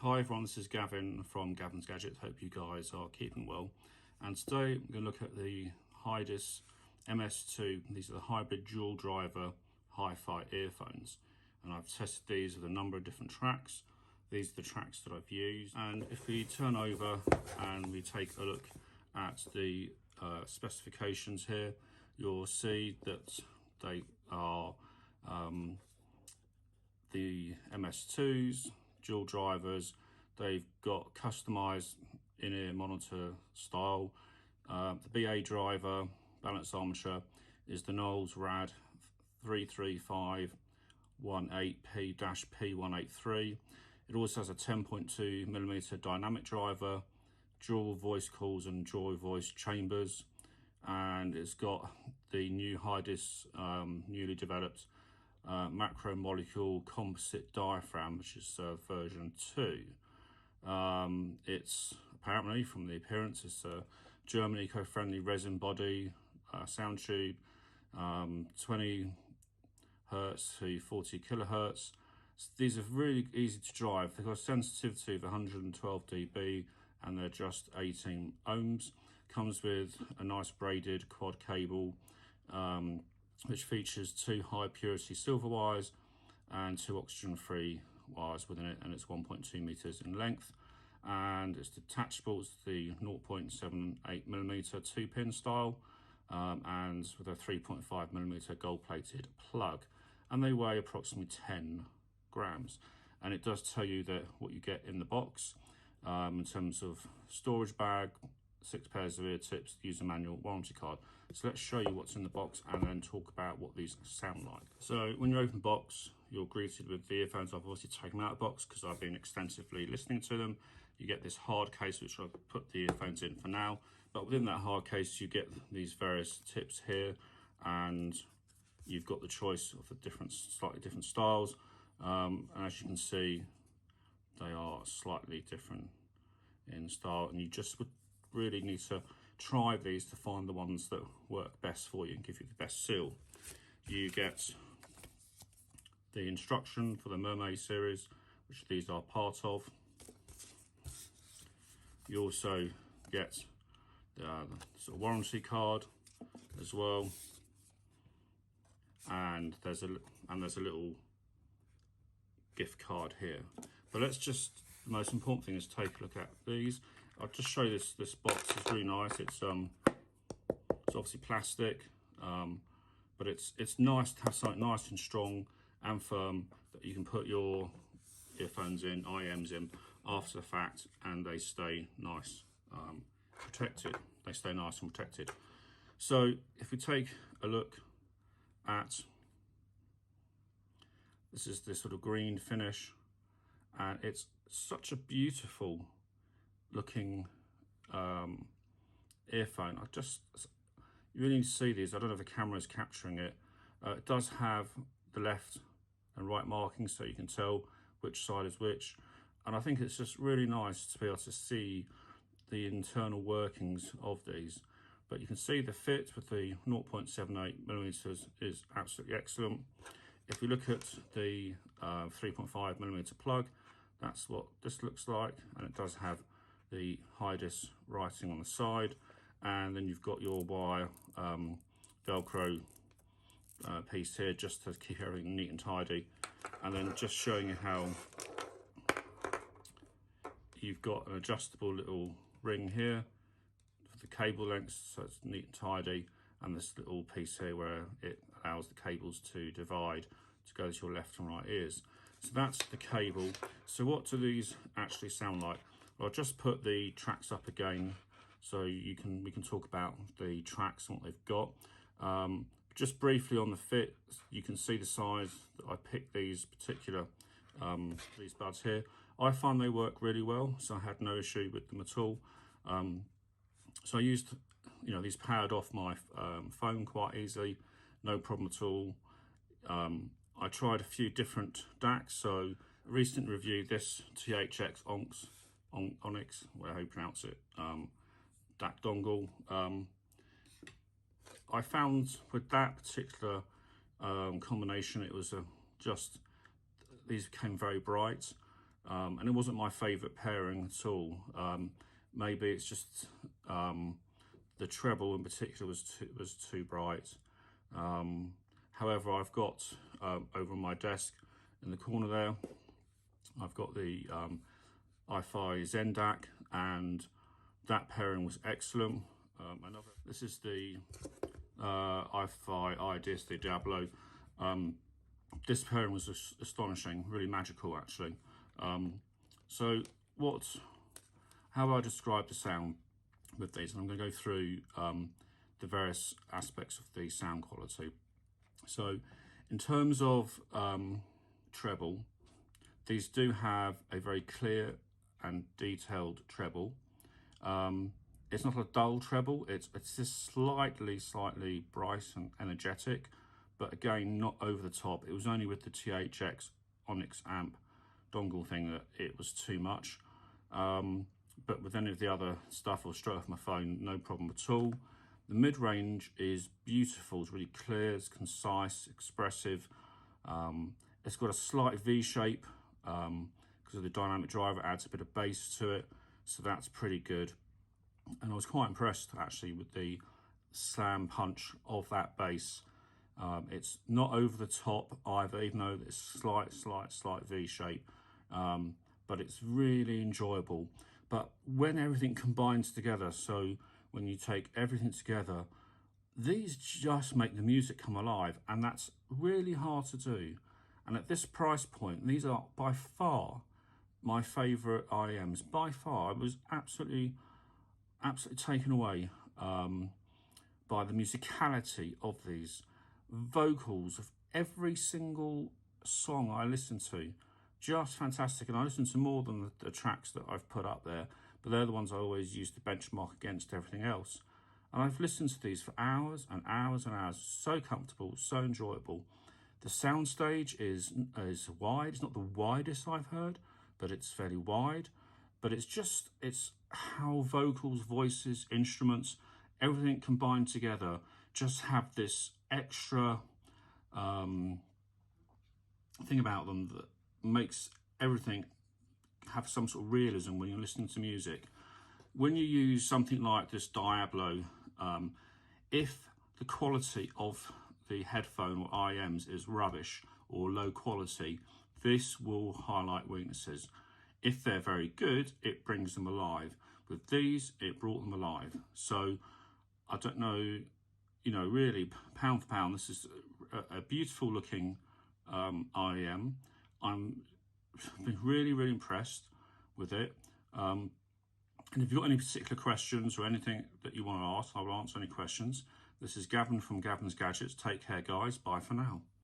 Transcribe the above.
Hi everyone, this is Gavin from Gavin's Gadget. Hope you guys are keeping well. And today I'm going to look at the Hidizs MS2. These are the hybrid dual driver hi-fi earphones. And I've tested these with a number of different tracks. These are the tracks that I've used. And if we turn over and we take a look at the specifications here, you'll see that they are the MS2s, dual drivers. They've got customized in-ear monitor style. The BA driver balance armature is the Knowles Rad 33518P-P183. It also has a 10.2mm dynamic driver, dual voice calls and dual voice chambers, and it's got the new Hidizs newly developed macromolecule composite diaphragm, which is version 2. It's apparently, from the appearance, it's a German eco-friendly resin body, sound tube, 20 hertz to 40 kilohertz. So these are really easy to drive. They've got a sensitivity of 112 dB and they're just 18 ohms. Comes with a nice braided quad cable, which features 2 high purity silver wires and 2 oxygen free wires within it, and it's 1.2 meters in length, and it's detachable. It's the 0.78mm 2-pin style, and with a 3.5mm gold plated plug, and they weigh approximately 10 grams. And it does tell you that what you get in the box in terms of storage bag, 6 pairs of ear tips, user manual, warranty card. So let's show you what's in the box and then talk about what these sound like. So when you open the box, you're greeted with the earphones. I've obviously taken them out of the box because I've been extensively listening to them. You get this hard case, which I've put the earphones in for now. But within that hard case, you get these various tips here, and you've got the choice of the slightly different styles. And as you can see, they are slightly different in style, and you just would really need to try these to find the ones that work best for you and give you the best seal. You get the instruction for the Mermaid series, which these are part of. You also get the sort of warranty card as well, and there's a little gift card here. But the most important thing is take a look at these. I'll just show you this box. It's really nice. It's obviously plastic, but it's nice to have something nice and strong and firm that you can put your earphones in, IMs in after the fact, and they stay nice, protected. They stay nice and protected. So if we take a look at this, is this sort of green finish, and it's such a beautiful looking earphone. You really need to see these. I don't know if the camera is capturing it. It does have the left and right markings, so you can tell which side is which, and I think it's just really nice to be able to see the internal workings of these. But you can see the fit with the 0.78mm is absolutely excellent. If we look at the 3.5mm plug, that's what this looks like, and it does have the Hidizs writing on the side, and then you've got your wire Velcro piece here just to keep everything neat and tidy, and then just showing you how you've got an adjustable little ring here for the cable lengths, so it's neat and tidy, and this little piece here where it allows the cables to divide to go to your left and right ears. So that's the cable. So what do these actually sound like? Well, I'll just put the tracks up again so we can talk about the tracks and what they've got. Just briefly on the fit, you can see the size that I picked these particular these buds here. I find they work really well, so I had no issue with them at all. So I used, these powered off my phone quite easily, no problem at all. I tried a few different DACs, so I recently reviewed this THX Onyx, whatever you pronounce it, DAC dongle. I found with that particular combination, it was these became very bright. and it wasn't my favourite pairing at all. Maybe it's just the treble in particular was too bright. However, I've got over on my desk in the corner there, I've got the Hi-Fi Zen DAC, and that pairing was excellent. This is the Hi-Fi Hidizs, the Diablo. This pairing was astonishing, really magical actually. So how do I describe the sound with these? And I'm going to go through the various aspects of the sound quality. So in terms of treble, these do have a very clear and detailed treble. It's not a dull treble, it's just slightly bright and energetic, but again, not over the top. It was only with the THX Onyx amp dongle thing that it was too much. But with any of the other stuff or straight off my phone, no problem at all. The mid-range is beautiful, it's really clear, it's concise, expressive. It's got a slight V shape because of the dynamic driver, adds a bit of bass to it, so that's pretty good. And I was quite impressed actually with the slam punch of that bass. It's not over the top either, even though it's slight V shape, but it's really enjoyable. But when everything combines together, so when you take everything together, these just make the music come alive, and that's really hard to do. And at this price point, these are by far my favourite IEMs. By far, I was absolutely taken away by the musicality of these vocals of every single song I listened to. Just fantastic. And I listened to more than the tracks that I've put up there, but they're the ones I always use to benchmark against everything else. And I've listened to these for hours and hours and hours. So comfortable, so enjoyable. The soundstage is wide. It's not the widest I've heard, but it's fairly wide. But it's how vocals, voices, instruments, everything combined together just have this extra thing about them that makes everything have some sort of realism when you're listening to music. When you use something like this Diablo, if the quality of the headphone or IEMs is rubbish or low quality, this will highlight weaknesses. If they're very good, it brings them alive. With these, it brought them alive. So I don't know, really, pound for pound, this is a beautiful looking IEM. I'm been really impressed with it. And if you've got any particular questions or anything that you want to ask, I will answer any questions. This is Gavin from Gavin's Gadgets. Take care, guys. Bye for now.